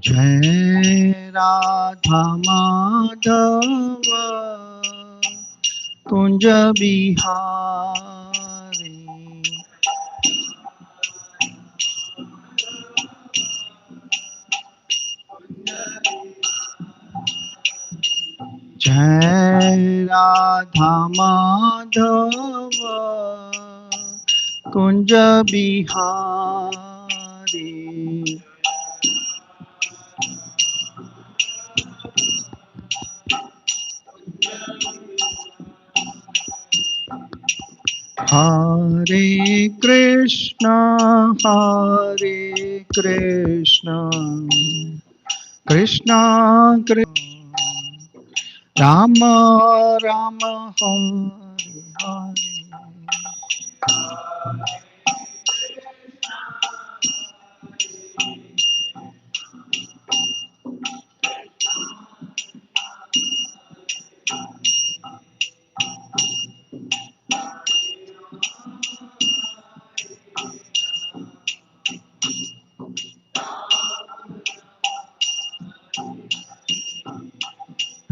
जय राधा माधव कुंज बिहारी जय राधा माधव कुंज बिहारी हरे कृष्णा कृष्णा कृष्ण राम राम हरे हरे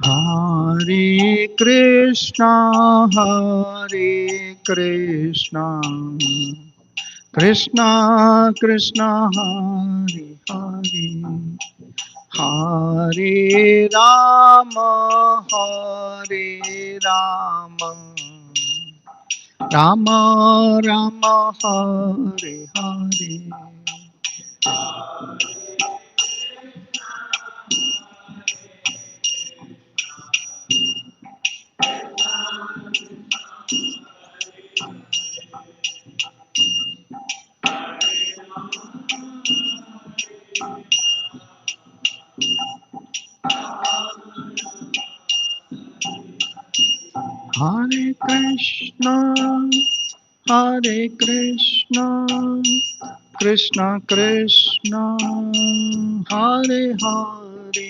हरे कृष्णा कृष्णा कृष्णा हरे हरे हरे राम राम राम हरे हरे हरे कृष्णा कृष्णा कृष्णा हरे हरे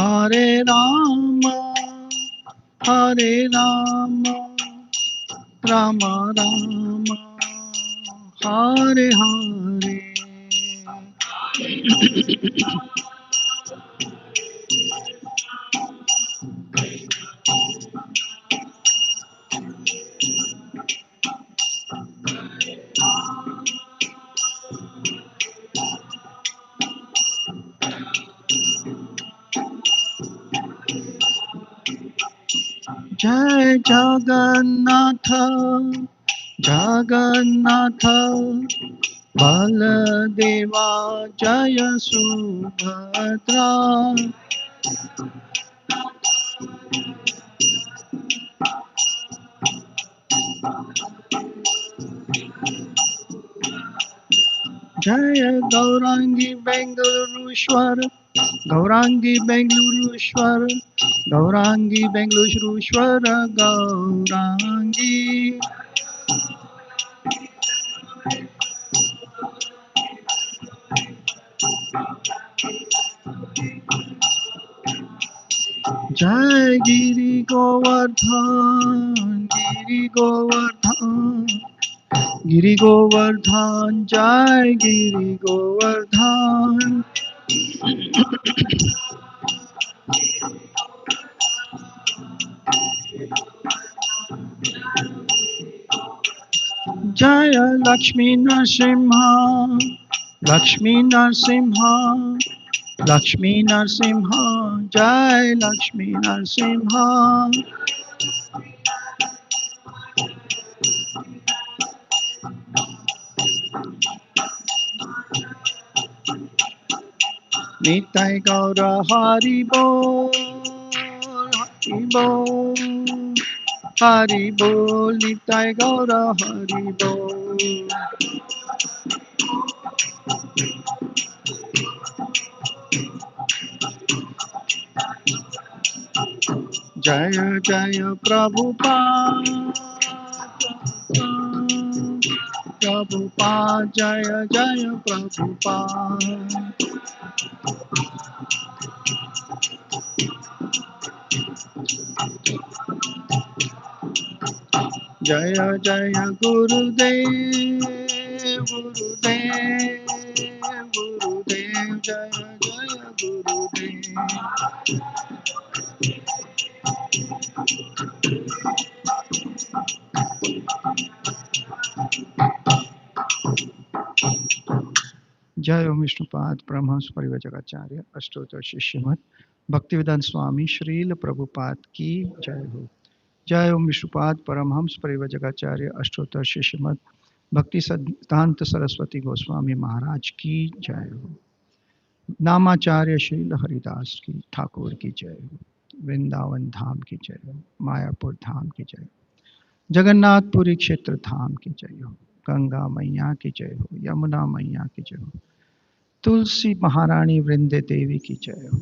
हरे राम राम राम हरे हरे जय जगन्नाथ जगन्नाथ बलदेवा जय सुभद्रा जय गौरांगी बेंगलुरुश्वर गौरांगी बेंगलुरुश्वर गौरांगी बेंगलुरुश्वर गौरांगी जय गिरि गोवर्धन गिरि गोवर्धन जय गिरि गोवर्धन जय लक्ष्मी नरसिंह लक्ष्मी नरसिंह लक्ष्मी नरसिंह जय लक्ष्मी नरसिंह निताय गौर हरि बोल हरि बोल निताय गौर हरि बोल जय जय प्रभुपाद जय जय प्रभुपाद जय जय गुरुदेव गुरुदेव गुरुदेव जय जय Gurudev. जय ओम विष्णुपाद परमहंस परिव्राजकाचार्य अष्टोत्तर शिष्यमत भक्तिवेदांत स्वामी श्रील प्रभुपाद की जय हो। जय ओम विष्णुपाद परमहंस परिव्राजकाचार्य अष्टोत्तर शिष्यमत भक्ति सिद्धांत सरस्वती गोस्वामी महाराज की जय हो। नामाचार्य श्रील हरिदास की ठाकुर की जय हो। वृंदावन धाम की जय हो। मायापुर धाम की जय हो। जगन्नाथपुरी क्षेत्र धाम की जय हो। गंगा मैया की जय हो। यमुना मैया की जय हो। तुलसी महारानी वृंदे देवी की जय हो।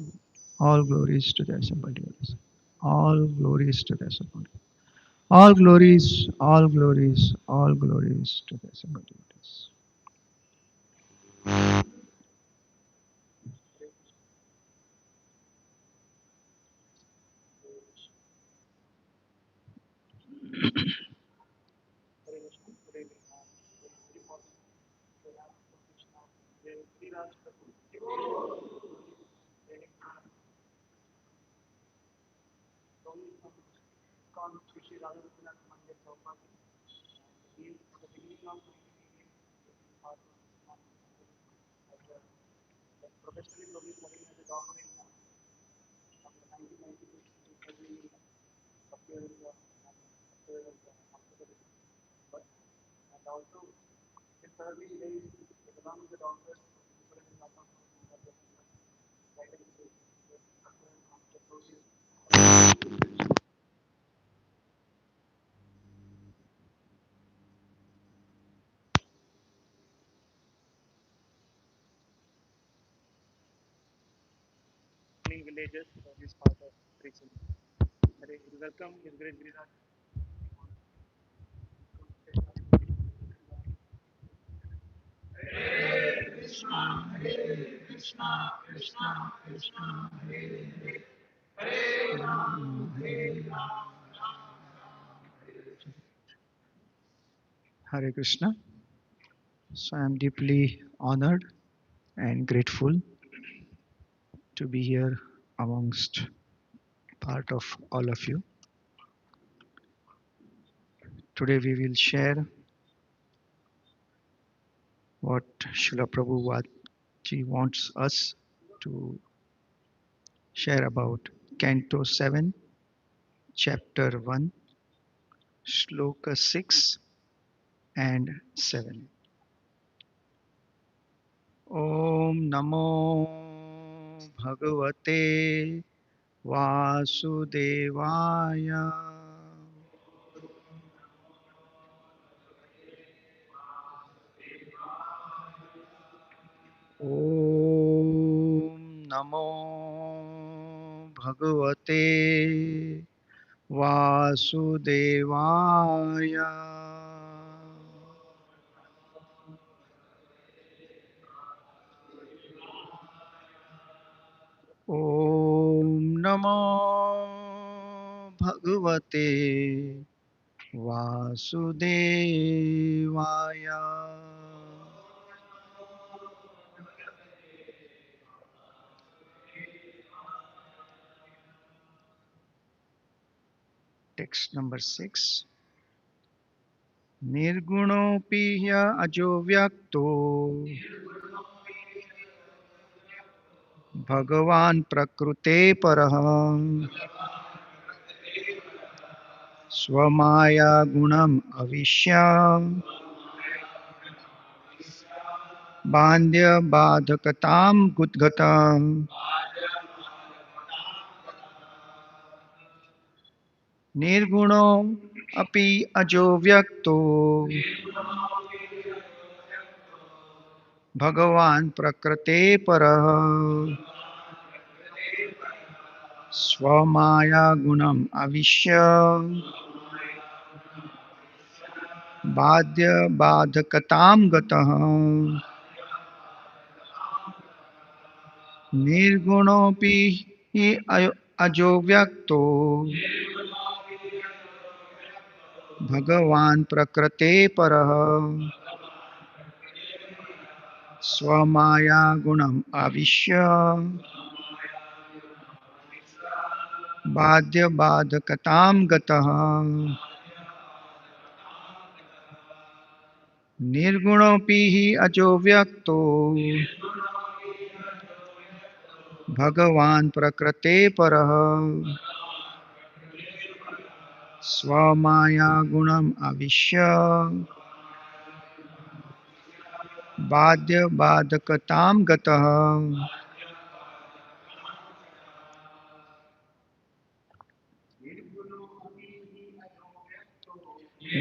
All glories to the assembled devotees. All glories to the assembled. All glories, all glories, all glories to the assembled devotees. Villages for this part of preaching. Welcome, His Grace Giriraja. Hare Krishna. So I am deeply honored and grateful to be here amongst part of all of you. Today we will share what Srila Prabhupada wants us to share about Canto 7, Chapter 1, Shloka 6 and 7. Om Namo Bhagavate Vasudevaya. Om Namo Bhagavate Vasudevaya. Om Namo Bhagavate Vasudevaya. Text number 6. Nirgunopi hya ajo vyakto Bhagavan prakrute parah Swamaya gunam avishya Bandhya badhakatam gudgatam. Nirguno api ajo vyakto Bhagavan prakrite parah Swamaya gunam avishya Badhya badhakatam gatah. Nirgunopi hi ajo vyakto Bhagavan prakrite parah Swamaya gunam avishya बाध्यबाधकतां गतः निर्गुणोऽपि हि अजो व्यक्तो भगवान् प्रकृते परः स्वमाया गुणम् आविश्य बाध्यबाधकतां गतः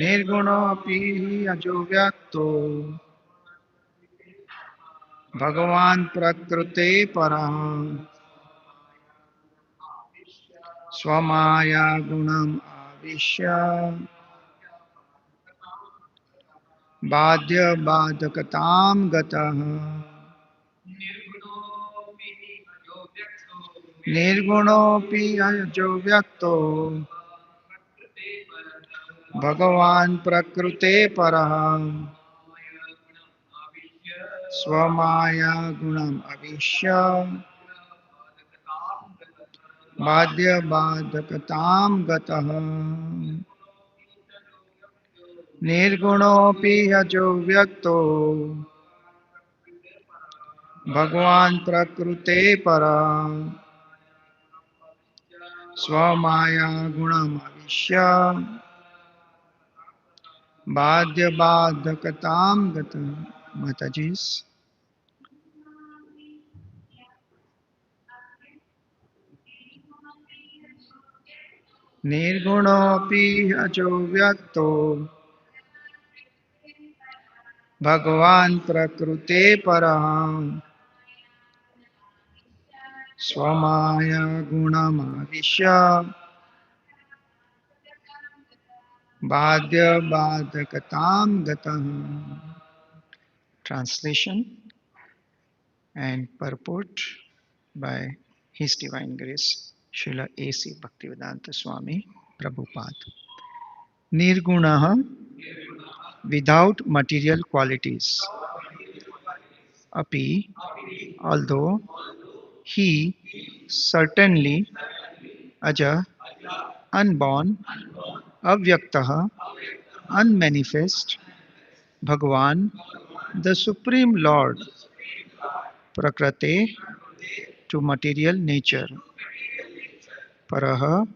निर्गुणोऽपि हि अजो व्यक्तो भगवान् प्रकृते परः स्वमाया गुणम् आविश्य बाध्यबाधकतां गतः निर्गुणोऽपि अजो व्यक्तो भगवान् प्रकृते परः स्वमाया गुणम् आविश्य बाध्यबाधकतां गतः निर्गुणोऽपि अजो व्यक्तो भगवान् प्रकृते परः स्वमाया गुणम् आविश्य बाध्यबाधकतां गतः माताजी's निर्गुणोऽपि अजो व्यक्तो भगवान् प्रकृते परः स्वमाया गुणमाविश्य बाध्यबाधकतां गतः. Translation and purport by His Divine Grace Srila A.C. Bhaktivedanta Swami Prabhupada. Nirgunaha, without material qualities. Api, although he certainly aja, unborn, avyaktaha, unmanifest, Bhagavan, the Supreme Lord, Prakrate, to material nature, Paraha,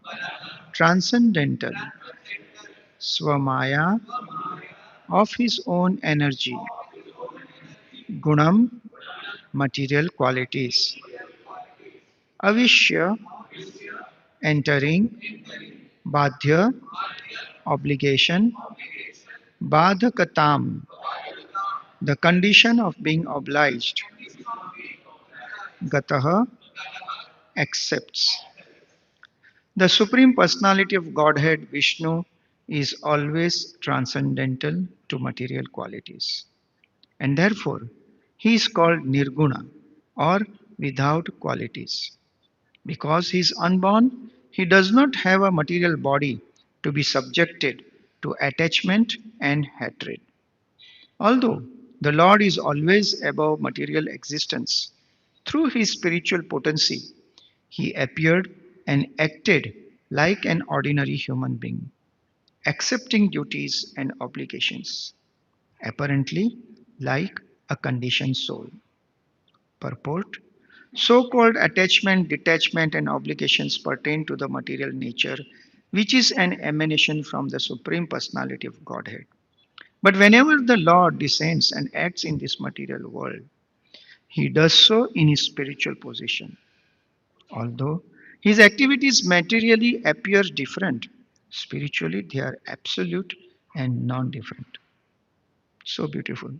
transcendental, Swamaya, of his own energy, Gunam, material qualities, Avishya, entering, Badhya, obligation, Badhakatam, the condition of being obliged, Gataha, accepts. The Supreme Personality of Godhead, Vishnu, is always transcendental to material qualities. And therefore, he is called Nirguna or without qualities. Because he is unborn, he does not have a material body to be subjected to attachment and hatred. Although the Lord is always above material existence, through his spiritual potency, he appeared and acted like an ordinary human being, accepting duties and obligations, apparently like a conditioned soul. Purport: so called attachment, detachment, and obligations pertain to the material nature, which is an emanation from the Supreme Personality of Godhead. But whenever the Lord descends and acts in this material world, he does so in his spiritual position. Although his activities materially appear different, spiritually they are absolute and non-different. So beautiful.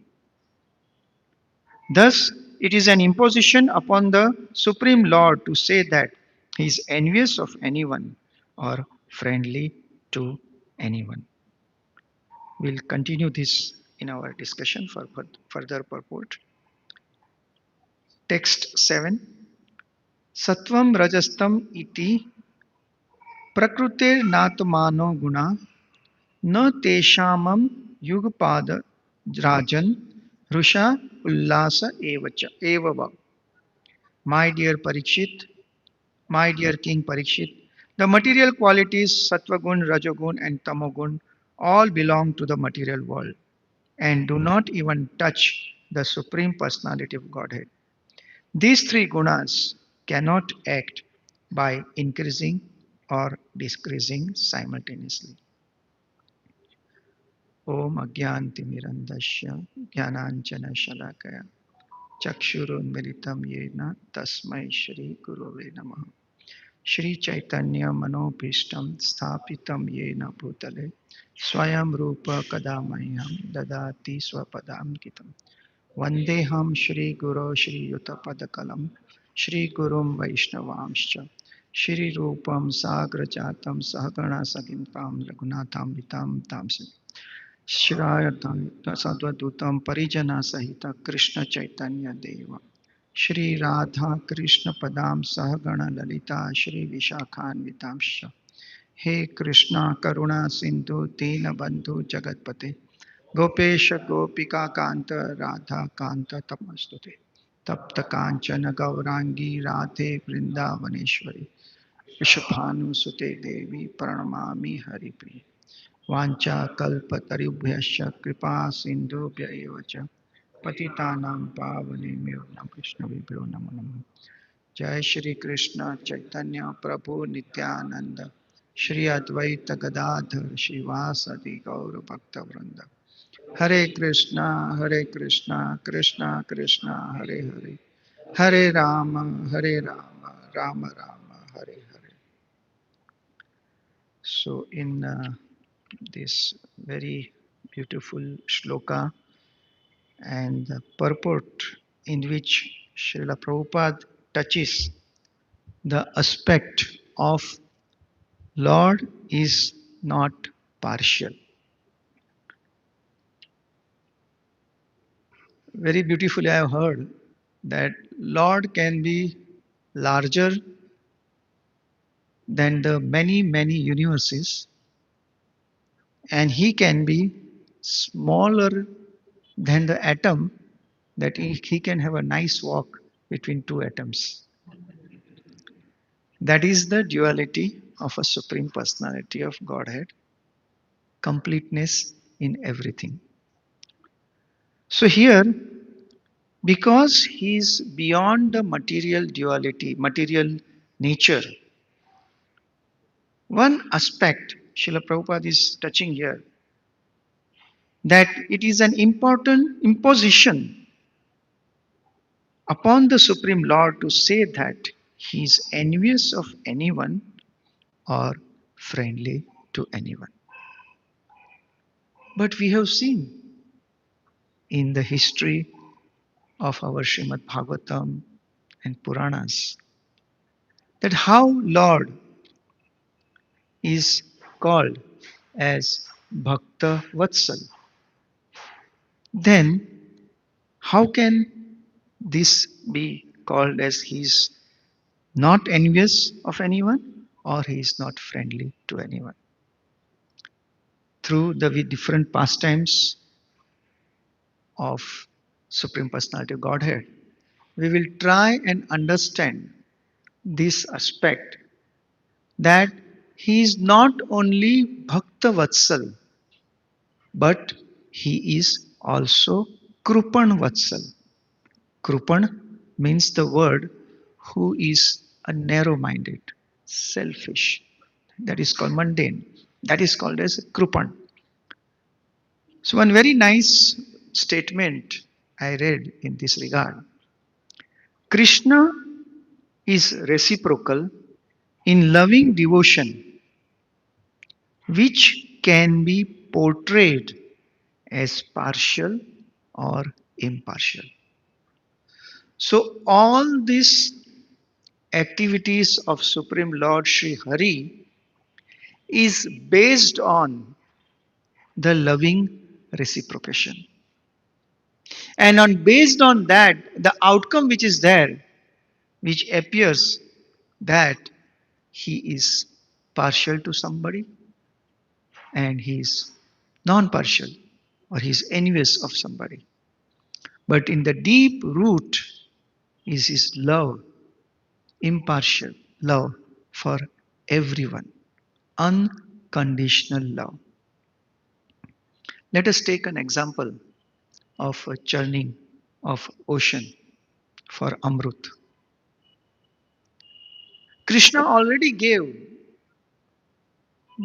Thus, it is an imposition upon the Supreme Lord to say that he is envious of anyone or friendly to anyone. We'll continue this in our discussion for further purport. Text 7. Sattvam rajastam iti prakrutir guna न तेषामं युगपाद राजन् रुषा उल्लास एव वा. My dear Parikshit, my dear King Parikshit, The material qualities, Sattvagun, Rajogun, and Tamogun, all belong to the material world and do not even touch the Supreme Personality of Godhead. These three gunas cannot act by increasing or decreasing simultaneously. Om Agyantimirandasya Jnananjana Shalakaya Chakshurunmilitam Yena Tasmai Shri Gurave Namaha. Shri Chaitanya Manobhishtam Sthapitam Yena Bhutale Swayam Rupa Kadamahyam Dadati Swapadam Kitam Vandeham Shri Guru Shri Yutapadakalam Shri Gurum Vaishnavamscha Shri Rupam Sagrajatam Sahagana Sagintam Raghunatham Vitam Tamsi Shrayatam Sadvadutam Parijana Sahita Krishna Chaitanya Deva Shri Radha Krishna Padam Sahagana Lalita Shri Vishakhan Vitamsha He Krishna Karuna Sindhu Dina Bandhu Jagatpate Gopesha Gopika Kanta Radha Kanta Tapmastute Tapta Kanchana Gaurangi Radhe Vrindavaneshwari Vishapanu Sute Devi Pranamami Haripriya Vancha Kalpatarubhyasya Kripa Sindhubhya Eva Cha Patitanam Pavanebhyo Namo Vaishnavebhyo Namo Namo Jai Shri Krishna Chaitanya Prabhu Nityananda Shri Advaita Gadadhar Shivasadi Gaura Bhakta Vrinda Hare Krishna Krishna Krishna Hare Hare Hare Rama Rama Rama Hare Hare. So in this very beautiful shloka and the purport in which Srila Prabhupada touches the aspect of Lord is not partial. Very beautifully I have heard that Lord can be larger than the many universes and he can be smaller than the atom that he can have a nice walk between two atoms. That is the duality of a supreme personality of Godhead, completeness in everything. So here, because he is beyond the material duality, material nature, one aspect Srila Prabhupada is touching here, that it is an important imposition upon the Supreme Lord to say that he is envious of anyone or friendly to anyone. But we have seen in the history of our Srimad Bhagavatam and Puranas that how Lord is called as Bhakta Vatsal. Then how can this be called as he is not envious of anyone or he is not friendly to anyone? Through the different pastimes of Supreme Personality of Godhead, we will try and understand this aspect that he is not only Bhakta Vatsal, but he is also Krupan Vatsal. Krupan means the word who is a narrow-minded, selfish. That is called mundane. That is called as Krupan. So one very nice statement I read in this regard. Krishna is reciprocal in loving devotion, which can be portrayed as partial or impartial. So all these activities of Supreme Lord Sri Hari is based on the loving reciprocation. And on based on that, the outcome which is there, which appears that he is partial to somebody and he is non-partial or he is envious of somebody. But in the deep root is his love, impartial love for everyone. Unconditional love. Let us take an example of a churning of ocean for Amrut. Krishna already gave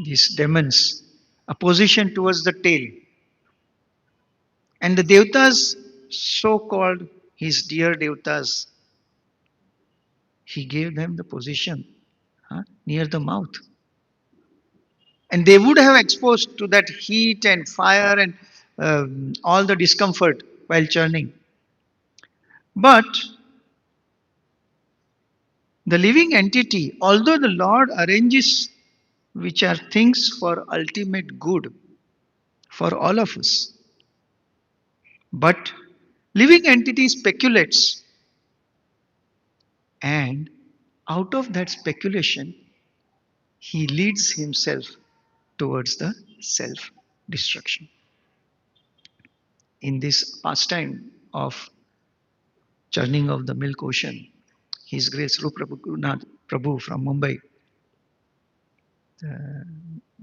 these demons a position towards the tail. And the Devtas, so called his dear Devtas, he gave them the position near the mouth. And they would have exposed to that heat and fire and all the discomfort while churning. But the living entity, although the Lord arranges which are things for ultimate good for all of us, but living entity speculates, and out of that speculation, he leads himself towards the self destruction. In this pastime of churning of the milk ocean, His Grace Rupa Prabhu from Mumbai,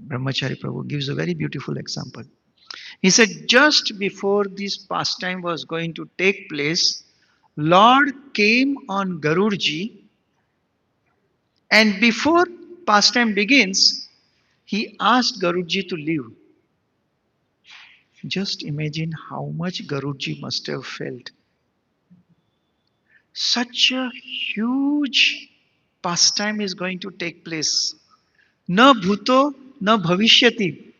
Brahmachari Prabhu, gives a very beautiful example. He said, just before this pastime was going to take place, Lord came on Garurji, and before pastime begins, he asked Garurji to leave. Just imagine how much Garurji must have felt. Such a huge pastime is going to take place. Na bhuto, na bhavishyati.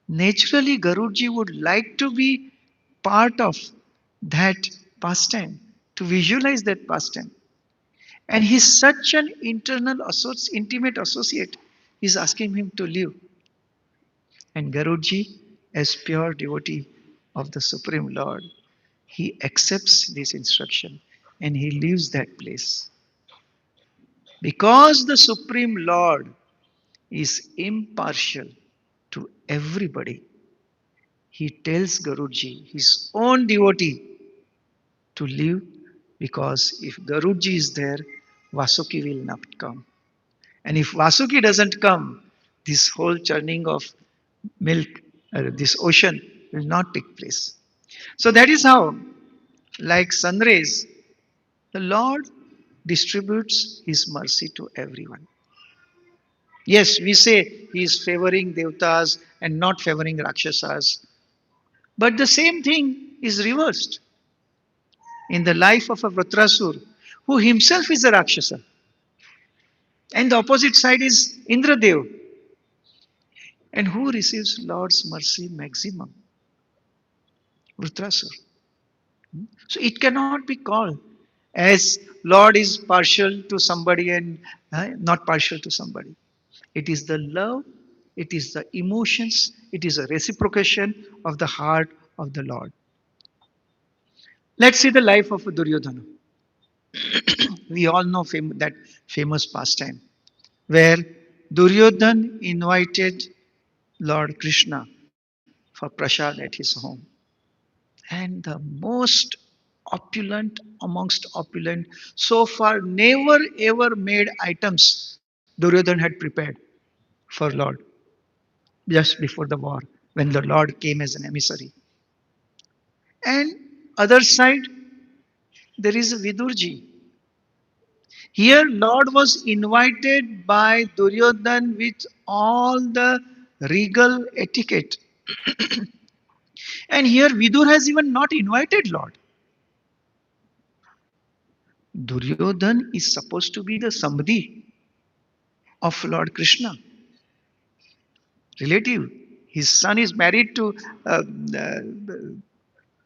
Naturally, Garurji would like to be part of that pastime, to visualize that pastime. And he's such an intimate associate, he's asking him to leave. And Garurji, as pure devotee of the Supreme Lord, he accepts this instruction and he leaves that place. Because the Supreme Lord is impartial to everybody, he tells Garudji, his own devotee, to leave, because if Garudji is there, Vasuki will not come. And if Vasuki doesn't come, this whole churning of milk, this ocean will not take place. So that is how, like sun rays, the Lord distributes his mercy to everyone. Yes, we say he is favoring Devtas and not favoring Rakshasas. But the same thing is reversed in the life of a Vratrasur, who himself is a Rakshasa. And the opposite side is Indradev, and who receives Lord's mercy maximum? Vratrasur. So it cannot be called as Lord is partial to somebody and not partial to somebody. It is the love, it is the emotions, it is a reciprocation of the heart of the Lord. Let's see the life of Duryodhana. We all know that famous pastime where Duryodhan invited Lord Krishna for prasad at his home. And the most opulent amongst opulent, so far never ever made items Duryodhan had prepared for Lord just before the war when the Lord came as an emissary. And other side, there is Vidurji. Here, Lord was invited by Duryodhan with all the regal etiquette. And here, Vidur has even not invited Lord. Duryodhan is supposed to be the Sambhi of Lord Krishna, relative. His son is married to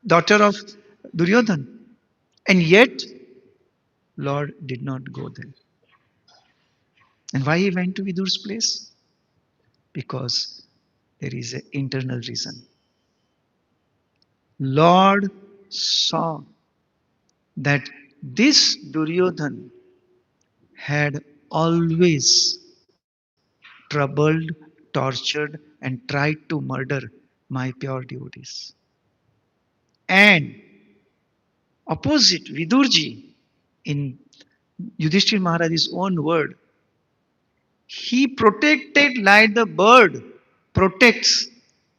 daughter of Duryodhan. And yet, Lord did not go there. And why he went to Vidur's place? Because there is an internal reason. Lord saw that this Duryodhan had always troubled, tortured, and tried to murder my pure devotees. And opposite, Vidurji, in Yudhishthir Maharaj's own word, He protected like the bird protects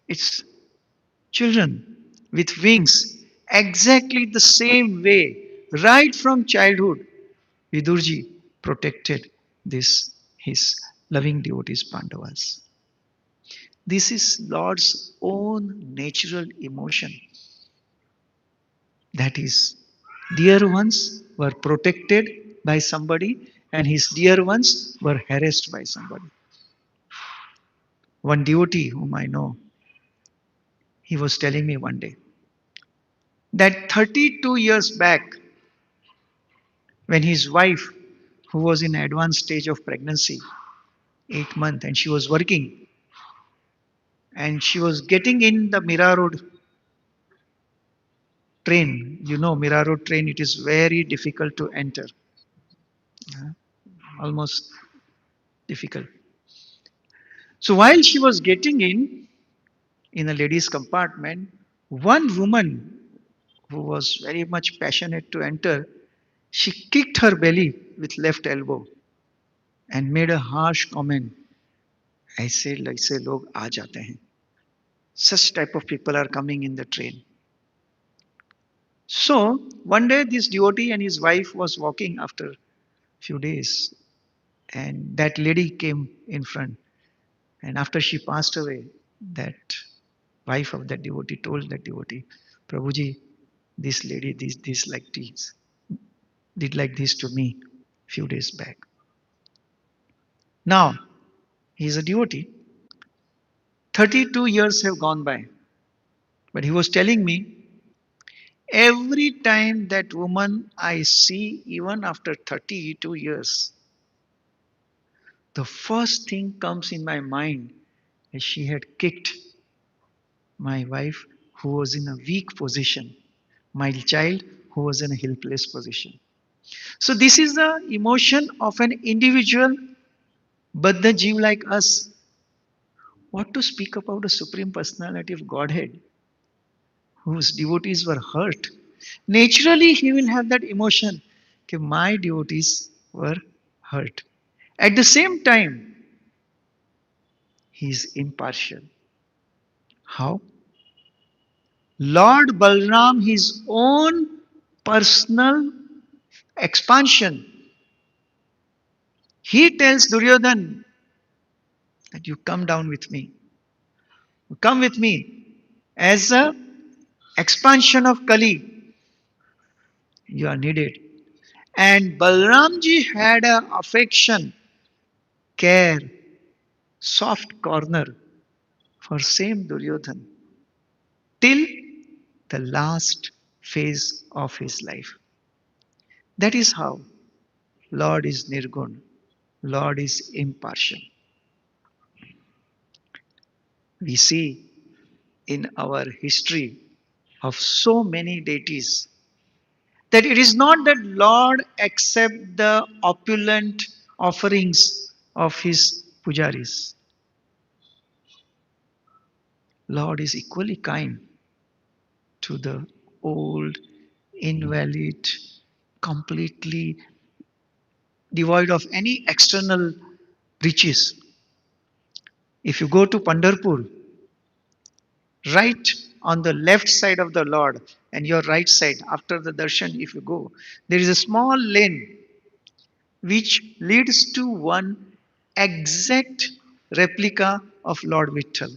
its children with wings, exactly the same way, right from childhood. Vidurji protected this his loving devotees Pandavas. This is Lord's own natural emotion. That is, dear ones were protected by somebody, and his dear ones were harassed by somebody. One devotee whom I know, he was telling me one day that 32 years back, when his wife, who was in advanced stage of pregnancy, 8 months, and she was working, and she was getting in the Mira Road train. You know, Mira Road train, it is very difficult to enter. uh, Almost difficult. So while she was getting in a ladies' compartment, one woman who was very much passionate to enter, she kicked her belly with left elbow and made a harsh comment. ऐसे लोग आ जाते हैं. Such type of people are coming in the train. So one day this devotee and his wife was walking after few days, and that lady came in front. And after she passed away, that wife of that devotee told that devotee, Prabhuji, this lady this like this did like this to me few days back. Now he is a devotee. 32 years have gone by, but he was telling me every time that woman I see, even after 32 years, the first thing comes in my mind is she had kicked my wife who was in a weak position, my child who was in a helpless position. So this is the emotion of an individual, but the Jeev like us. What to speak about the Supreme Personality of Godhead, whose devotees were hurt? Naturally, he will have that emotion. Okay, my devotees were hurt. At the same time, he is impartial. How? Lord Balram, his own personal expansion, he tells Duryodhan that you come down with me. You come with me. As a expansion of Kali, you are needed. And Balramji had a affection, care, soft corner for same Duryodhan till the last phase of his life. That is how Lord is Nirgun, Lord is impartial. We see in our history of so many deities that it is not that Lord accept the opulent offerings of his pujaris. Lord is equally kind to the old, invalid, completely devoid of any external riches. If you go to Pandharpur, right on the left side of the Lord and your right side, after the darshan, if you go, there is a small lane which leads to one exact replica of Lord Vitthal.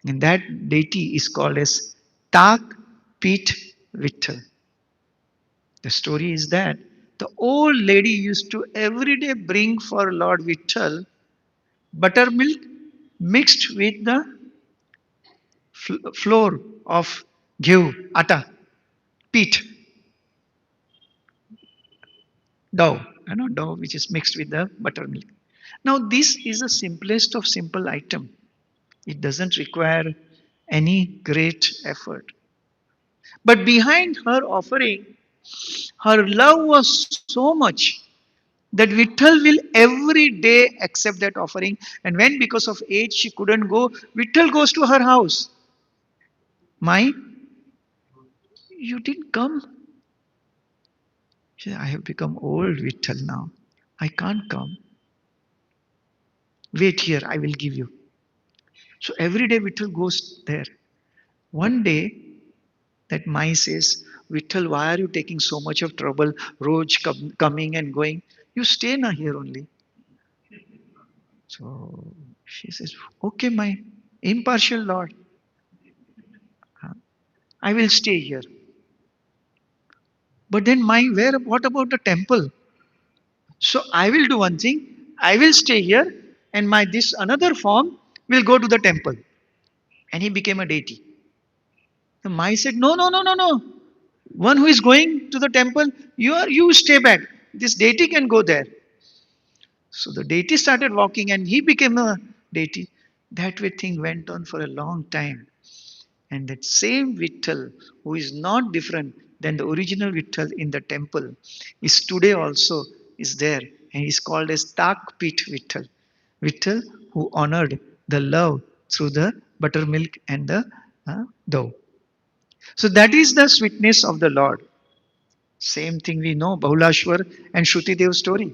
And that deity is called as Tak Pit Vitthal. The story is that the old lady used to every day bring for Lord Vitthal buttermilk mixed with the flour of ghee, atta, peat, dough, dough which is mixed with the buttermilk. Now this is the simplest of simple item. It doesn't require any great effort. But behind her offering, her love was so much that Vitthal will every day accept that offering. And when because of age she couldn't go, Vitthal goes to her house. My, you didn't come. She said, I have become old, Vitthal, now. I can't come. Wait here, I will give you. So every day Vittal goes there. One day, that Mai says, Vittal, why are you taking so much of trouble? Roj coming and going. You stay now here only. So she says, okay, my impartial Lord, I will stay here. But then what about the temple? So I will do one thing. I will stay here and my this another form will go to the temple. And he became a deity. The Mai said, no, no, no, no, no. One who is going to the temple, you stay back. This deity can go there. So the deity started walking and he became a deity. That way thing went on for a long time. And that same Vittal, who is not different than the original Vittal in the temple, is today also is there. And is called as Takpit Vittal. Vittal who honored the love through the buttermilk and the dough. So that is the sweetness of the Lord. Same thing we know, Bahulashwar and Shruti Dev story.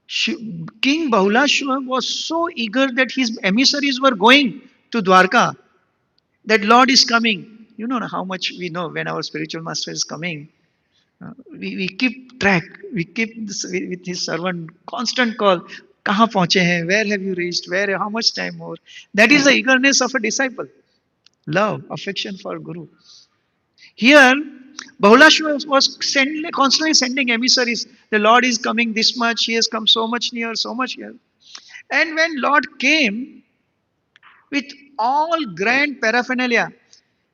King Bahulashwar was so eager that his emissaries were going to Dwarka, that Lord is coming. You know how much we know when our spiritual master is coming. We keep track. We keep this, with his servant constant call. कहाँ पहुंचे हैं? Where have you reached? Where? How much time more? That is the eagerness of a disciple. Love, affection for Guru. Here, Bahulashwar was constantly sending emissaries. The Lord is coming this much. He has come so much near, so much here. And when Lord came with all grand paraphernalia,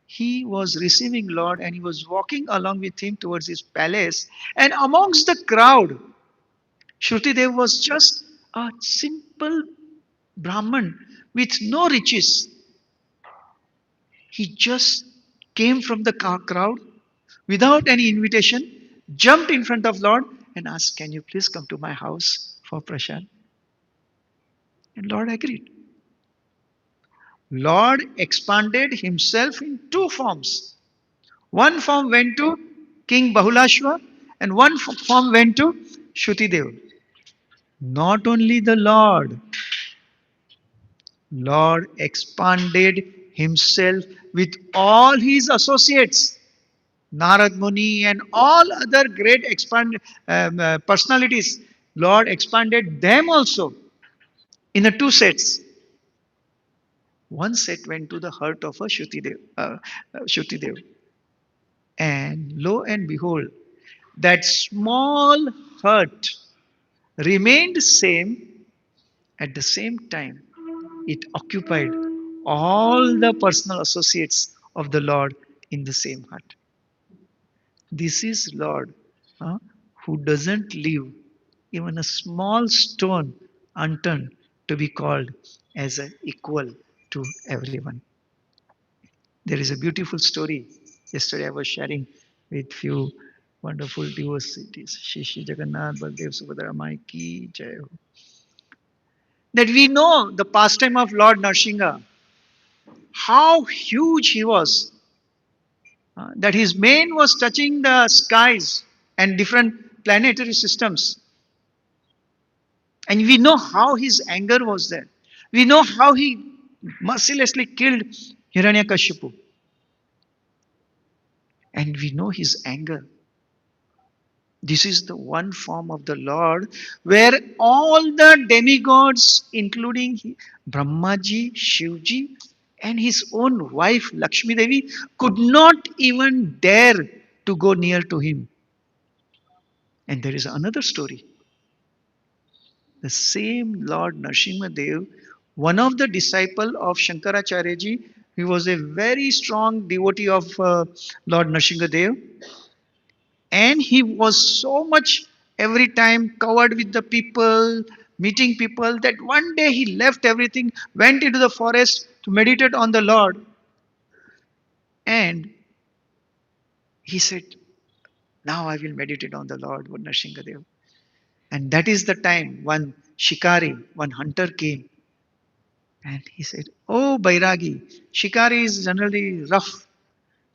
he was receiving Lord and he was walking along with him towards his palace. And amongst the crowd, Shruti was just a simple Brahman with no riches. He just came from the crowd without any invitation, jumped in front of Lord and asked, can you please come to my house for prasad? And Lord agreed. Lord expanded himself in two forms. One form went to King Bahulashwa and one form went to Shruti. Not only the Lord expanded himself with all his associates, Narad Muni and all other great personalities. Lord expanded them also in the two sets. One set went to the heart of a Shruti. And lo and behold, that small heart remained same at the same time. It occupied all the personal associates of the Lord in the same heart. This is Lord who doesn't leave even a small stone unturned to be called as an equal to everyone. There is a beautiful story. Yesterday I was sharing with few wonderful devotees. Shishi Jagannath Baldev Subhadra Mai Ki Jai Ho. That we know the pastime of Lord Narsingha, how huge he was, that his mane was touching the skies and different planetary systems. And we know how his anger was there. We know how he mercilessly killed Hiranyakashipu. And we know his anger. This is the one form of the Lord where all the demigods, including Brahmaji, Shivji, and his own wife Lakshmi Devi, could not even dare to go near to him. And there is another story. The same Lord Nrsimha Dev, one of the disciple of Shankaracharya ji, he was a very strong devotee of Lord Nrsimha Dev, and he was so much every time covered with the people, meeting people, that one day he left everything, went into the forest to meditate on the Lord, and he said, now I will meditate on the Lord, Nrsimha Dev. And that is the time one shikari, one hunter came. And he said, oh, Bairagi, shikari is generally rough.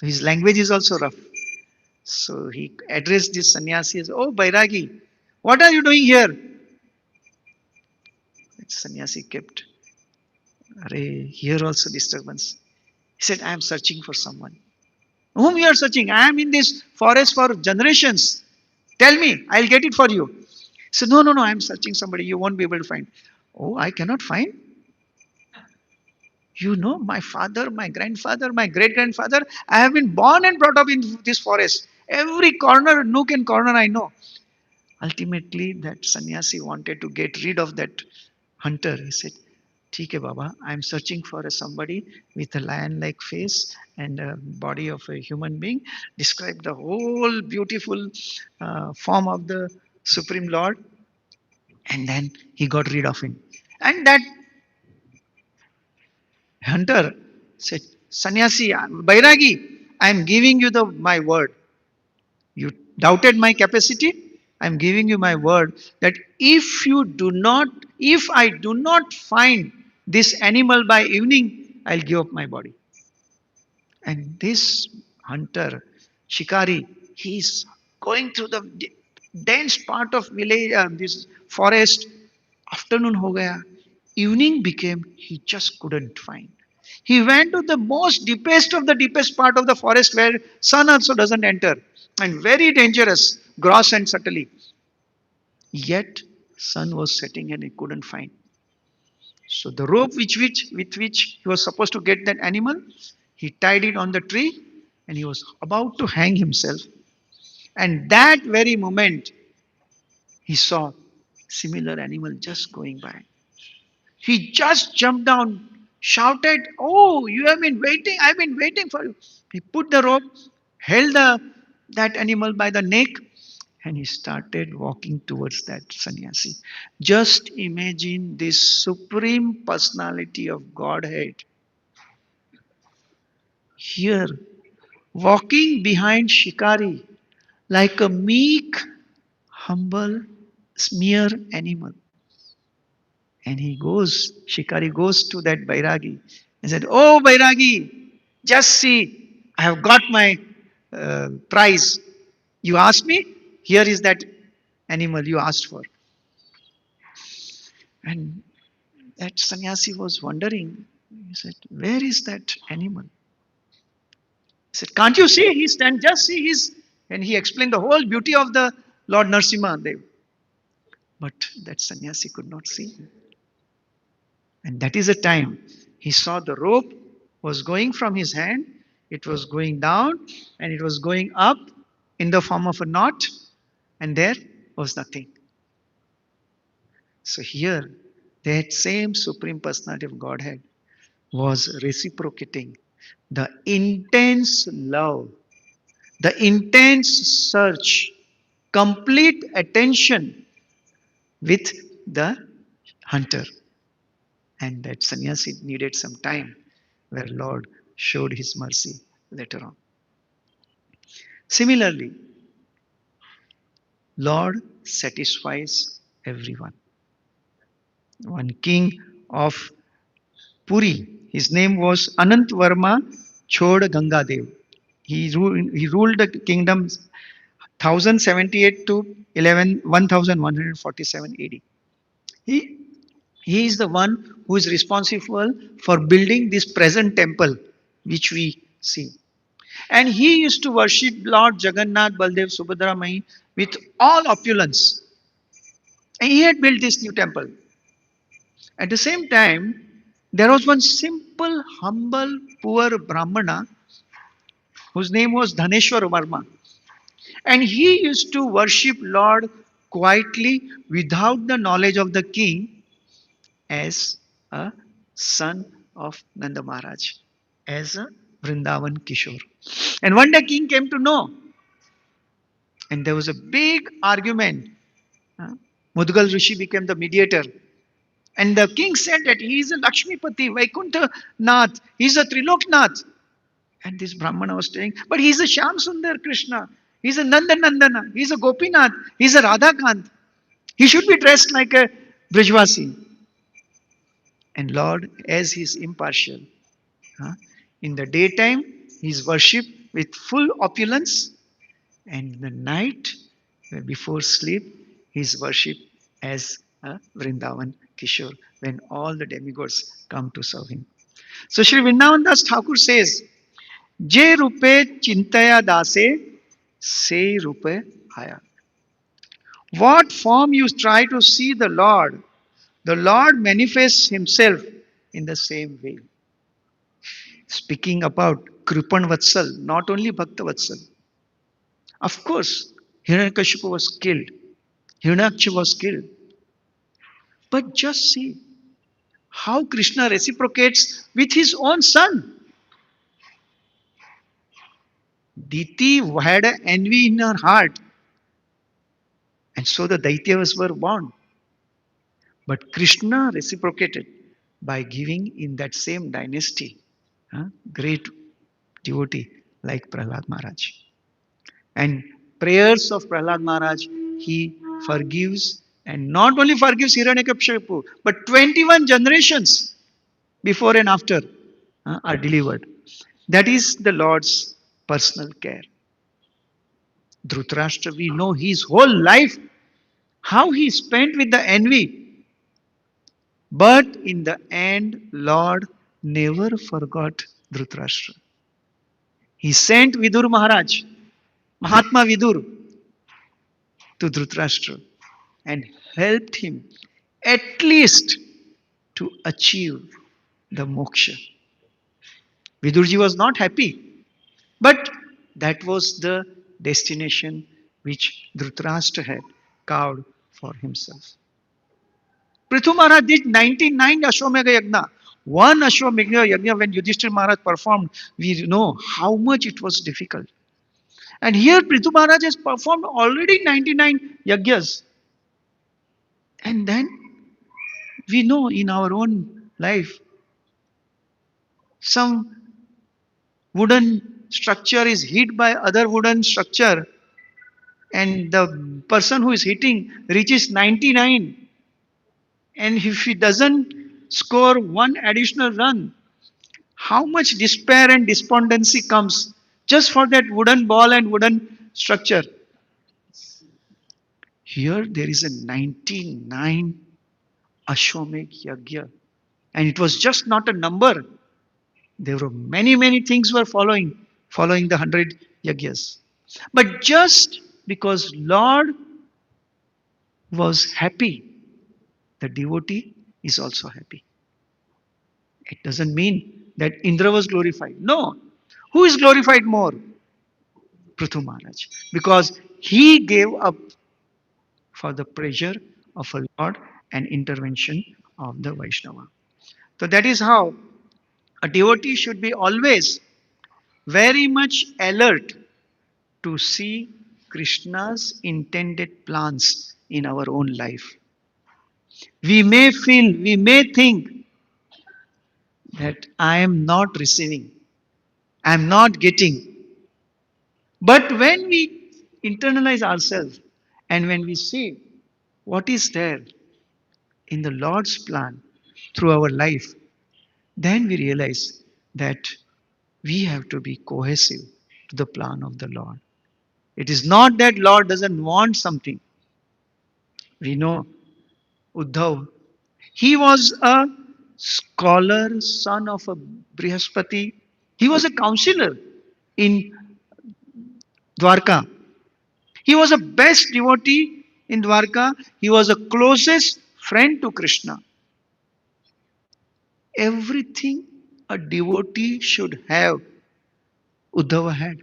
His language is also rough. So he addressed this sannyasi as, oh, Bairagi, what are you doing here? That sannyasi kept, Arey, here also disturbance. He said, I am searching for someone. Whom you are searching? I am in this forest for generations. Tell me, I'll get it for you. He said, no, no, no, I am searching somebody. You won't be able to find. Oh, I cannot find? You know, my father, my grandfather, my great grandfather, I have been born and brought up in this forest. Every corner, nook and corner I know. Ultimately, that sannyasi wanted to get rid of that hunter. He said, "ठीक है Baba, I am searching for somebody with a lion-like face and a body of a human being. Describe the whole beautiful form of the Supreme Lord." And then he got rid of him. And that hunter said, "Sannyasi, Bairagi, I am giving you my word. You doubted my capacity. I am giving you my word that if I do not find this animal by evening, I'll give up my body." And this hunter, Shikari, he's going through the dense part of village, this forest. Afternoon ho gaya. Evening became, he just couldn't find. He went to the most deepest of the deepest part of the forest where sun also doesn't enter and very dangerous, gross and subtly. Yet sun was setting and he couldn't find. So the rope with which he was supposed to get that animal, he tied it on the tree and he was about to hang himself. And that very moment, he saw similar animal just going by. He just jumped down, shouted, "Oh, you have been waiting! I've been waiting for you." He put the rope, held that animal by the neck, and he started walking towards that sannyasi. Just imagine this supreme personality of Godhead here, walking behind Shikari like a meek, humble, mere animal. And Shikari goes to that Bairagi and said, "Oh, Bairagi, just see, I have got my prize. You asked me, here is that animal you asked for." And that sannyasi was wondering. He said, "Where is that animal?" He said, "Can't you see? He stand, just see his." And he explained the whole beauty of the Lord Narsimha Dev. But that sannyasi could not see. And that is the time he saw the rope was going from his hand, it was going down, and it was going up in the form of a knot, and there was nothing. So here, that same Supreme Personality of Godhead was reciprocating the intense love, the intense search, complete attention with the hunter. And that sannyasi needed some time where Lord showed his mercy later on. Similarly, Lord satisfies everyone. One king of Puri, his name was Anant Varma Chod Gangadev. He ruled the kingdom 1078 to 1147 AD. He, he is the one who is responsible for building this present temple which we see. And he used to worship Lord Jagannath, Baldev, Subhadra Mai with all opulence. And he had built this new temple. At the same time, there was one simple, humble, poor Brahmana whose name was Dhaneshwar Varma. And he used to worship Lord quietly without the knowledge of the king as a son of Nanda Maharaj, as a Vrindavan Kishore. And one day king came to know, and there was a big argument. Mudgal Rishi became the mediator. And the king said that he is a Lakshmipati, Vaikuntha Nath, he is a Triloknath. And this Brahmana was saying, but he is a Shyam Sundar Krishna, he is a Nandanandana, he is a Gopinath, he is a Radhakant. He should be dressed like a Brijvasi. And Lord, as he is impartial, in the daytime, he is worshipped with full opulence, and in the night, before sleep, he is worshipped as a Vrindavan Kishore, when all the demigods come to serve him. So Sri Vrindavan Das Thakur says, Je rupe chintaya dase, se rupe aya. What form you try to see the Lord manifests himself in the same way. Speaking about Kripan Vatsal, not only Bhakta Vatsal. Of course, Hiranyakashipu was killed. Hiranyaksha was killed. But just see how Krishna reciprocates with his own son. Diti had an envy in her heart, and so the Daityavas were born. But Krishna reciprocated by giving in that same dynasty great devotee like Prahlad Maharaj. And prayers of Prahlad Maharaj, he forgives, and not only forgives Hiranyakashipu, but 21 generations before and after are delivered. That is the Lord's personal care. Dhritarashtra, we know his whole life, how he spent with the envy. But in the end, Lord never forgot Dhritarashtra. He sent Vidur Maharaj, Mahatma Vidur, to Dhritarashtra and helped him at least to achieve the moksha. Vidurji was not happy, but that was the destination which Dhritarashtra had carved for himself. Prithu Maharaj did 99 Ashwamedha Yagna. One Ashwamedha Yagna when Yudhishthira Maharaj performed, we know how much it was difficult. And here Prithu Maharaj has performed already 99 yagyas. And then we know in our own life, some wooden structure is hit by other wooden structure, and the person who is hitting reaches 99, and if he doesn't score one additional run, how much despair and despondency comes just for that wooden ball and wooden structure. Here there is a 99 Ashwamedh Yagya, and it was just not a number. There were many things were following the 100 yagyas. But just because Lord was happy, the devotee is also happy. It doesn't mean that Indra was glorified. No. Who is glorified more? Prithu Maharaj. Because he gave up for the pleasure of a Lord and intervention of the Vaishnava. So that is how a devotee should be always very much alert to see Krishna's intended plans in our own life. We may think that I am not receiving, I am not getting. But when we internalize ourselves and when we see what is there in the Lord's plan through our life, then we realize that we have to be cohesive to the plan of the Lord. It is not that Lord doesn't want something. We know Uddhav, he was a scholar, son of a Brihaspati. He was a counselor in Dwarka. He was a best devotee in Dwarka. He was a closest friend to Krishna. Everything a devotee should have, Uddhava had.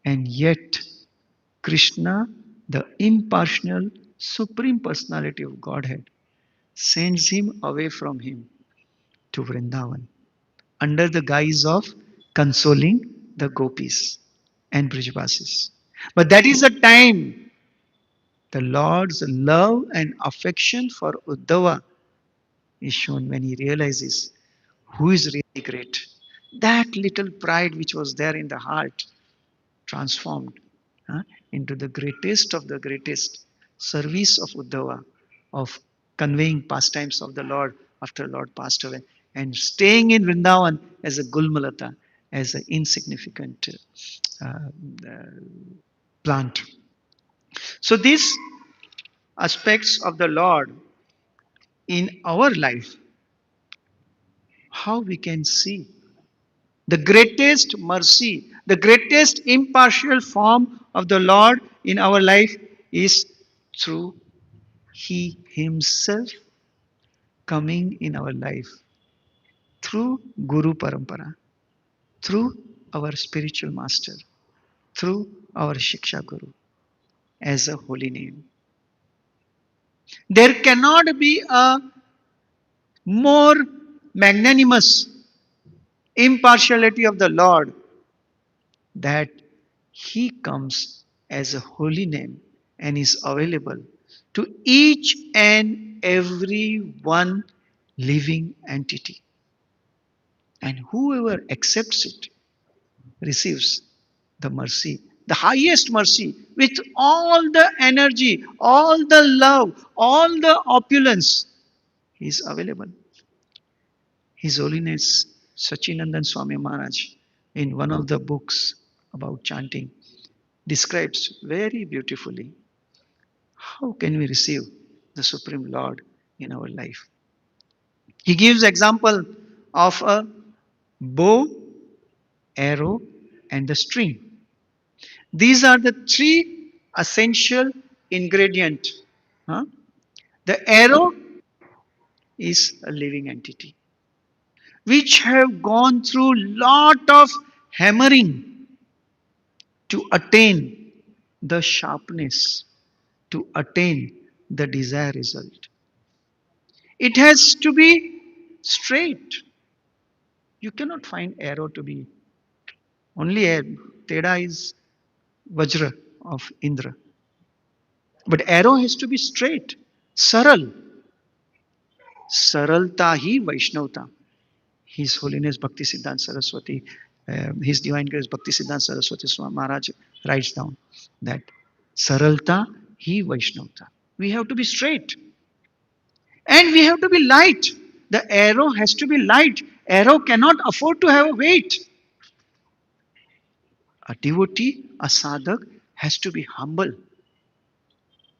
And yet, Krishna, the impartial, supreme personality of Godhead, sends him away from him to Vrindavan under the guise of consoling the gopis and Brijvasis. But that is the time the Lord's love and affection for Uddhava is shown when he realizes who is really great. That little pride which was there in the heart transformed into the greatest of the greatest service of Uddhava, of conveying pastimes of the Lord after Lord passed away, and staying in Vrindavan as a Gulmalata, as an insignificant uh, uh, plant. So these aspects of the Lord in our life, how we can see the greatest mercy, the greatest impartial form of the Lord in our life is through He Himself coming in our life through Guru Parampara, through our spiritual master, through our Shiksha Guru as a holy name. There cannot be a more magnanimous impartiality of the Lord that He comes as a holy name and is available to each and every one living entity. And whoever accepts it receives the mercy, the highest mercy, with all the energy, all the love, all the opulence is available. His Holiness Sachinandan Swami Maharaj, in one of the books about chanting, describes very beautifully how can we receive the Supreme Lord in our life. He gives example of a bow, arrow, and the string. These are the three essential ingredients. Huh? The arrow is a living entity which have gone through lot of hammering to attain the sharpness, to attain the desired result. It has to be straight. You cannot find arrow to be only a Teda is Vajra of Indra. But arrow has to be straight, saral. Saralta hi Vaishnavta. His Holiness Bhakti Siddhanta Saraswati, His Divine Grace Bhakti Siddhanta Saraswati Swami Maharaj writes down that Saralta hi Vaishnavta. We have to be straight. And we have to be light. The arrow has to be light. Arrow cannot afford to have a weight. A devotee, a sadhak, has to be humble.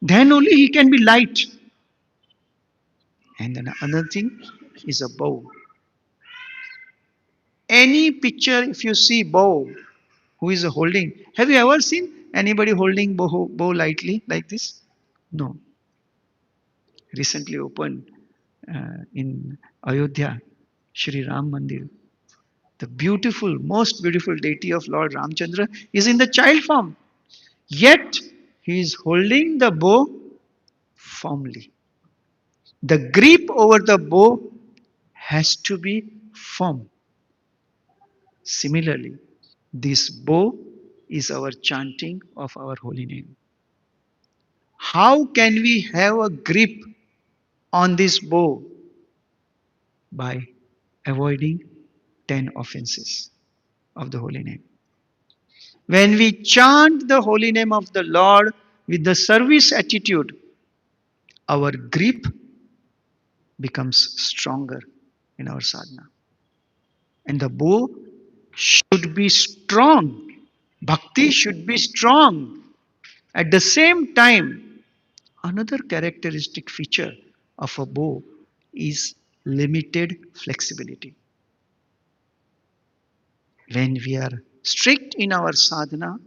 Then only he can be light. And then another thing is a bow. Any picture, if you see bow, who is holding, have you ever seen anybody holding bow lightly like this? No. Recently opened in Ayodhya, Shri Ram Mandir. The beautiful, most beautiful deity of Lord Ramchandra is in the child form. Yet, he is holding the bow firmly. The grip over the bow has to be firm. Similarly, this bow is our chanting of our holy name. How can we have a grip on this bow? By avoiding 10 offenses of the holy name. When we chant the holy name of the Lord with the service attitude, our grip becomes stronger in our sadhana. And the bow should be strong. Bhakti should be strong. At the same time, another characteristic feature of a bow is limited flexibility. When we are strict in our sadhana,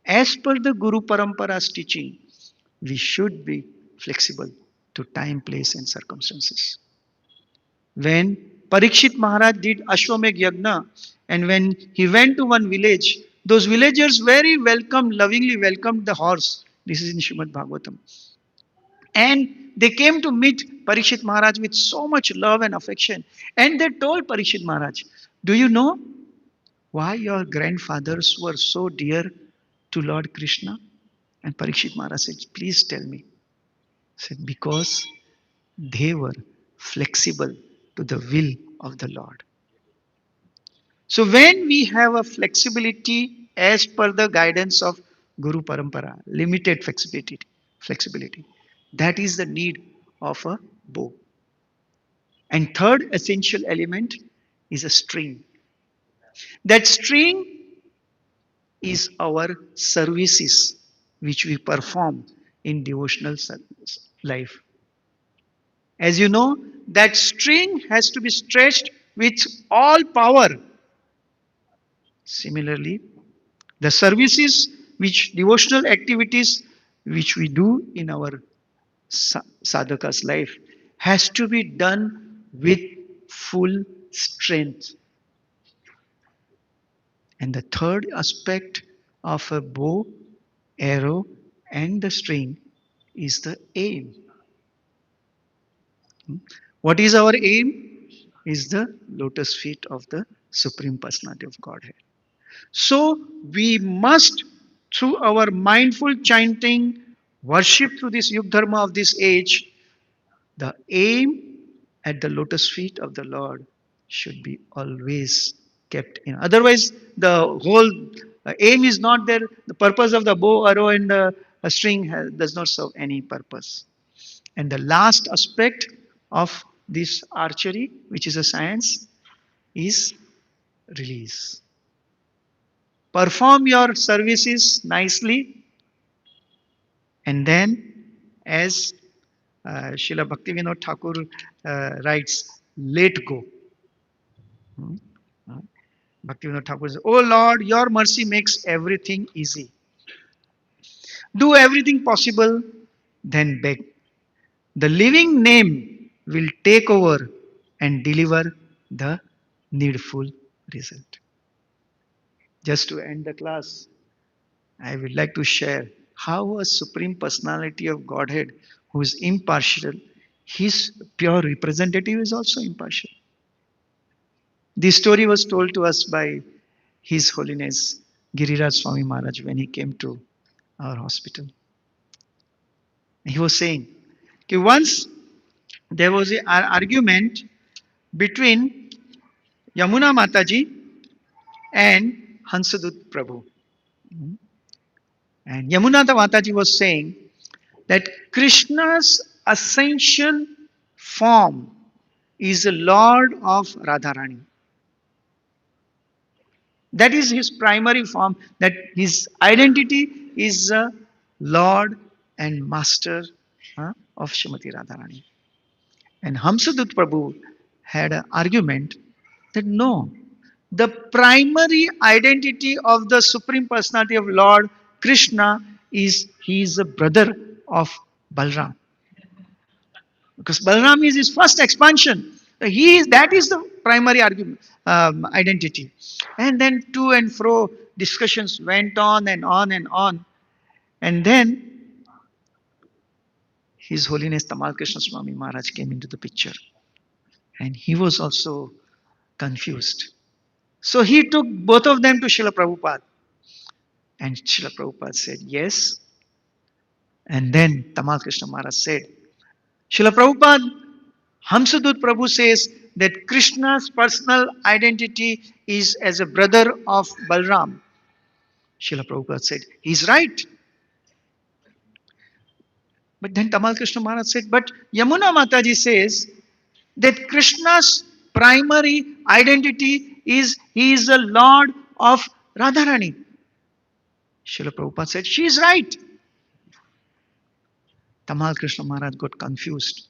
as per the Guru Parampara's teaching, we should be flexible to time, place, and circumstances. When Parikshit Maharaj did Ashwamedh Yagna, and when he went to one village, those villagers very lovingly welcomed the horse. This is in Srimad Bhagavatam. And they came to meet Parikshit Maharaj with so much love and affection. And they told Parikshit Maharaj, do you know why your grandfathers were so dear to Lord Krishna? And Parikshit Maharaj said, please tell me. He said, because they were flexible to the will of the Lord. So when we have a flexibility as per the guidance of Guru Parampara, limited flexibility, that is the need of a bow. And third essential element is a string. That string is our services which we perform in devotional life. As you know, that string has to be stretched with all power. Similarly, the services which devotional activities which we do in our sadhaka's life has to be done with full strength. And the third aspect of a bow, arrow, and the string is the aim. What is our aim? Is the lotus feet of the Supreme Personality of Godhead. So we must, through our mindful chanting, worship through this Yug Dharma of this age, the aim at the lotus feet of the Lord should be always kept in. Otherwise, the whole aim is not there. The purpose of the bow, arrow, and the string does not serve any purpose. And the last aspect of this archery, which is a science, is release. Perform your services nicely, and then, as Srila Bhaktivinoda Thakur writes, let go. Hmm? Uh, Bhaktivinoda Thakur says, "Oh Lord, your mercy makes everything easy. Do everything possible, then beg. The living name will take over and deliver the needful result." Just to end the class, I would like to share how a Supreme Personality of Godhead who is impartial, his pure representative is also impartial. This story was told to us by His Holiness Giriraja Swami Maharaj when he came to our hospital. He was saying, okay, once there was an argument between Yamuna Mataji and Hansadut Prabhu. And Yamuna Mataji was saying that Krishna's essential form is the Lord of Radharani. That is his primary form, that his identity is a Lord and Master of Srimati Radharani. And Hamsadut Prabhu had an argument that no, the primary identity of the Supreme Personality of Lord Krishna is he is a brother of Balram. Because Balram is his first expansion. That is the primary argument, identity. And then to and fro discussions went on and on and on. And then His Holiness Tamal Krishna Swami Maharaj came into the picture. And he was also confused. So he took both of them to Srila Prabhupada. And Srila Prabhupada said, yes. And then Tamal Krishna Maharaj said, Srila Prabhupada, Hamsadut Prabhu says that Krishna's personal identity is as a brother of Balram. Srila Prabhupada said, he's right. But then Tamal Krishna Maharaj said, but Yamuna Mataji says that Krishna's primary identity is he is the Lord of Radharani. Srila Prabhupada said, she is right. Tamal Krishna Maharaj got confused.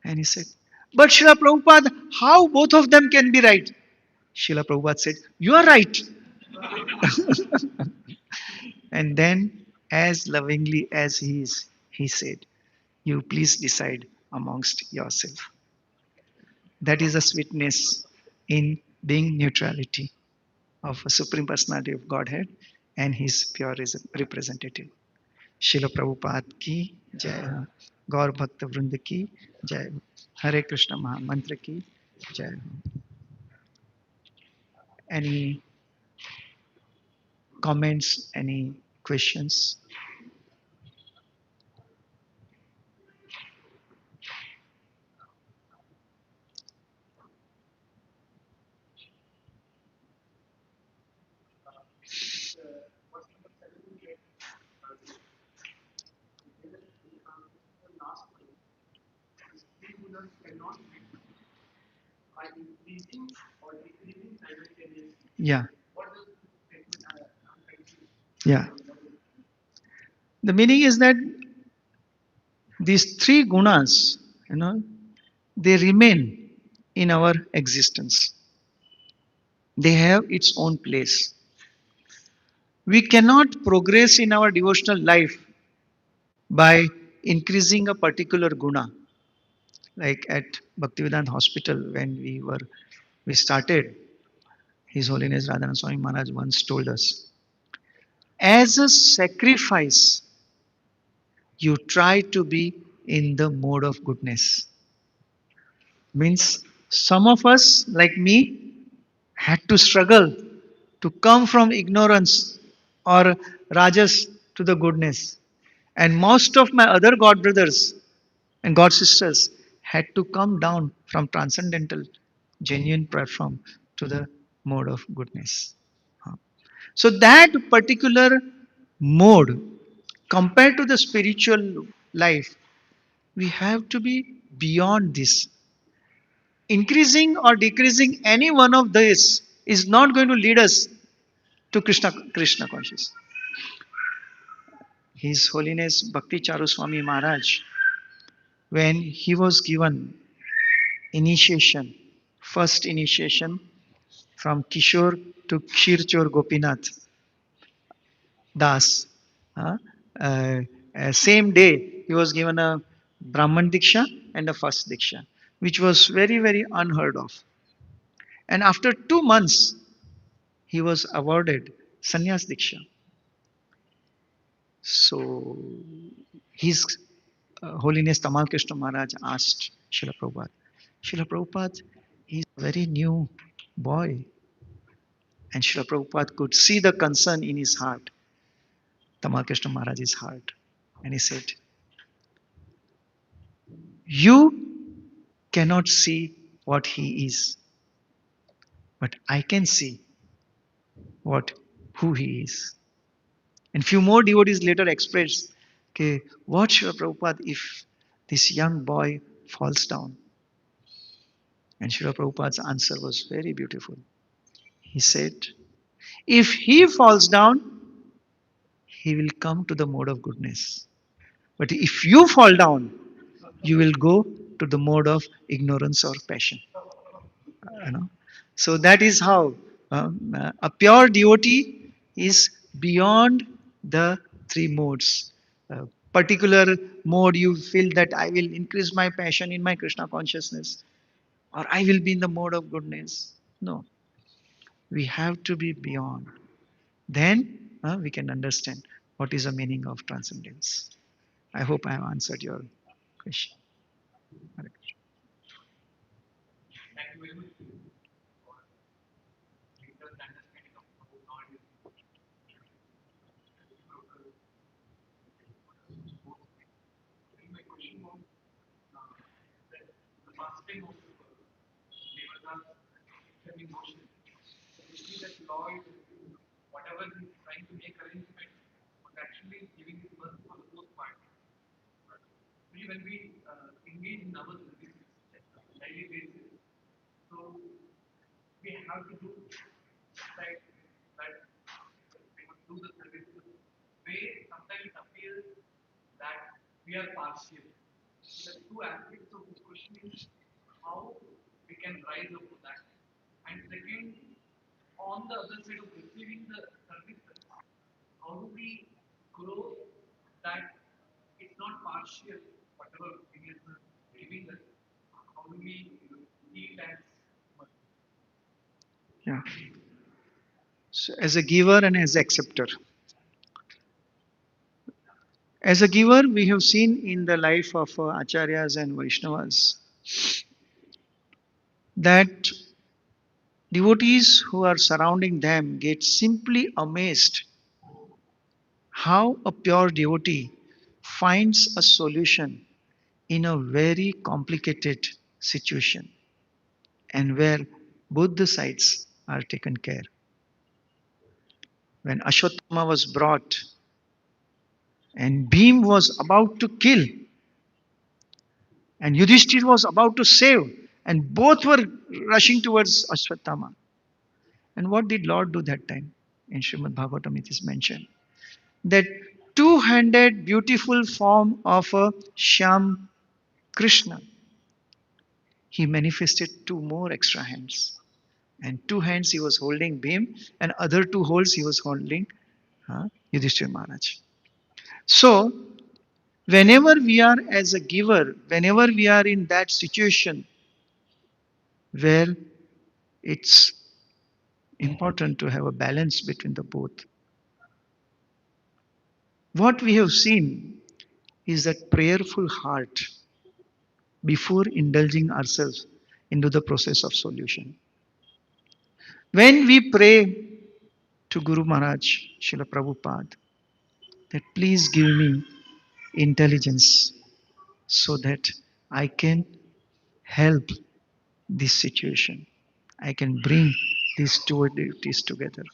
And he said, but Srila Prabhupada, how both of them can be right? Srila Prabhupada said, you are right. And then, as lovingly as he is, he said, you please decide amongst yourself. That is a sweetness in being neutrality of a Supreme Personality of Godhead and his pure representative. Srila Prabhupada ki jai. Gaur Bhakta Vrinda ki jai. Hare Krishna Maha Mantra ki jai. Any comments, any questions? Yeah, yeah. The meaning is that these three gunas, you know, they remain in our existence. They have its own place. We cannot progress in our devotional life by increasing a particular guna. Like at Bhaktivedanta Hospital, when we started, His Holiness Radhana Swami Maharaj once told us, as a sacrifice, you try to be in the mode of goodness. Means some of us, like me, had to struggle to come from ignorance or rajas to the goodness. And most of my other god brothers and god sisters had to come down from transcendental, genuine platform to the mode of goodness. So that particular mode, compared to the spiritual life, we have to be beyond this. Increasing or decreasing any one of these is not going to lead us to Krishna consciousness. His Holiness Bhakti Charu Swami Maharaj, when he was given initiation, first initiation from Kishore to Kshirchor Gopinath Das, uh, uh, same day he was given a Brahman Diksha and a first Diksha, which was very, very unheard of. And after 2 months, he was awarded Sannyas Diksha. So his Holiness Tamal Krishna Maharaj asked Srila Prabhupada, Srila Prabhupada, he's a very new boy. And Srila Prabhupada could see the concern in his heart, Tamal Krishna Maharaj's heart. And he said, you cannot see what he is, but I can see what who he is. And few more devotees later expressed, okay, what Srila Prabhupada if this young boy falls down? And Srila Prabhupada's answer was very beautiful. He said, if he falls down, he will come to the mode of goodness. But if you fall down, you will go to the mode of ignorance or passion. You know? So that is how a pure devotee is beyond the three modes. Particular mode you feel that I will increase my passion in my Krishna consciousness or I will be in the mode of goodness. No, we have to be beyond. Then we can understand what is the meaning of transcendence. I hope I have answered your question. Yeah. So as a giver and as acceptor. As a giver, we have seen in the life of Acharyas and Vaishnavas that devotees who are surrounding them get simply amazed how a pure devotee finds a solution in a very complicated situation and where both the sides are taken care. When Ashwatthama was brought and Bhim was about to kill and Yudhishthir was about to save and both were rushing towards Ashwatthama. And what did Lord do that time? In Srimad Bhagavatam it is mentioned that two-handed beautiful form of a Shyam Krishna he manifested two more extra hands. And two hands he was holding Bhim, and other two holds he was holding Yudhishthir Maharaj. So, whenever we are as a giver, whenever we are in that situation where it's important to have a balance between the both, what we have seen is that prayerful heart before indulging ourselves into the process of solution. When we pray to Guru Maharaj, Srila Prabhupada, that please give me intelligence so that I can help this situation. I can bring these two duties together.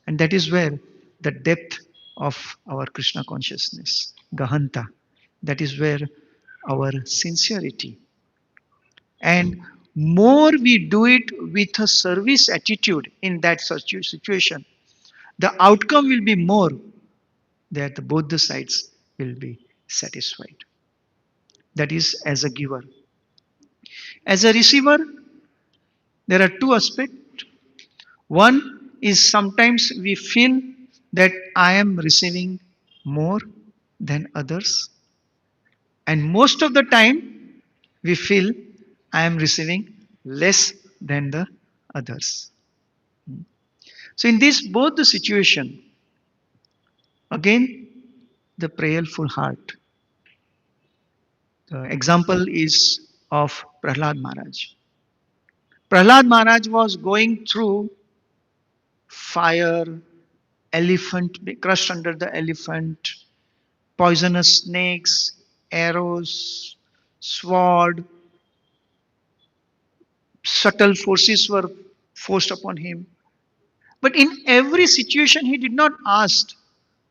And that is where the depth of our Krishna consciousness, Gahanta, that is where our sincerity. And more we do it with a service attitude in that situation, the outcome will be more that both the sides will be satisfied. That is as a giver. As a receiver, there are two aspects. One is sometimes we feel that I am receiving more than others, and most of the time we feel I am receiving less than the others. So in this both the situation, again the prayerful heart. The example is of Prahlad Maharaj. Prahlad Maharaj was going through fire, elephant, crushed under the elephant, poisonous snakes, arrows, sword, subtle forces were forced upon him. But in every situation, he did not ask,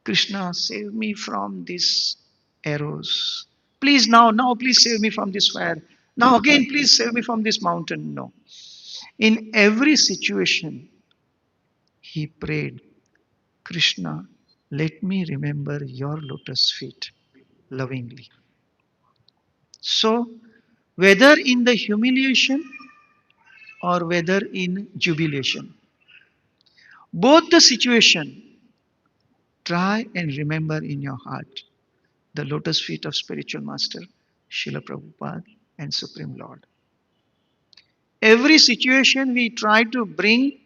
Krishna, save me from these arrows. Please now, please save me from this fire. Now again, please save me from this mountain. No. In every situation, he prayed, Krishna, let me remember your lotus feet lovingly. So, whether in the humiliation or whether in jubilation, both the situation, try and remember in your heart the lotus feet of spiritual master, Srila Prabhupada and Supreme Lord. Every situation we try to bring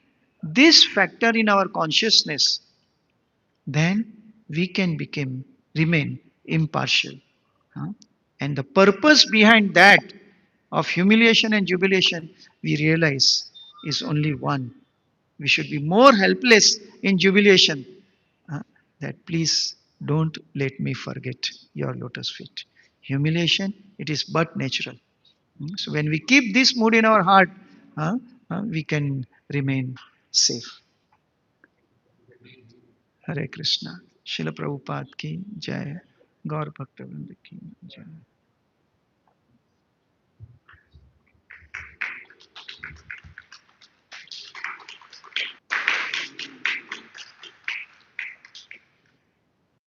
this factor in our consciousness, then we can remain impartial. Huh? And the purpose behind that of humiliation and jubilation, we realize is only one. We should be more helpless in jubilation. That please don't let me forget your lotus feet. Humiliation, it is but natural. So when we keep this mood in our heart, we can remain safe. Hare Krishna. Srila Prabhupada ki jai. Gaur Bhakta Vrinda ki jai.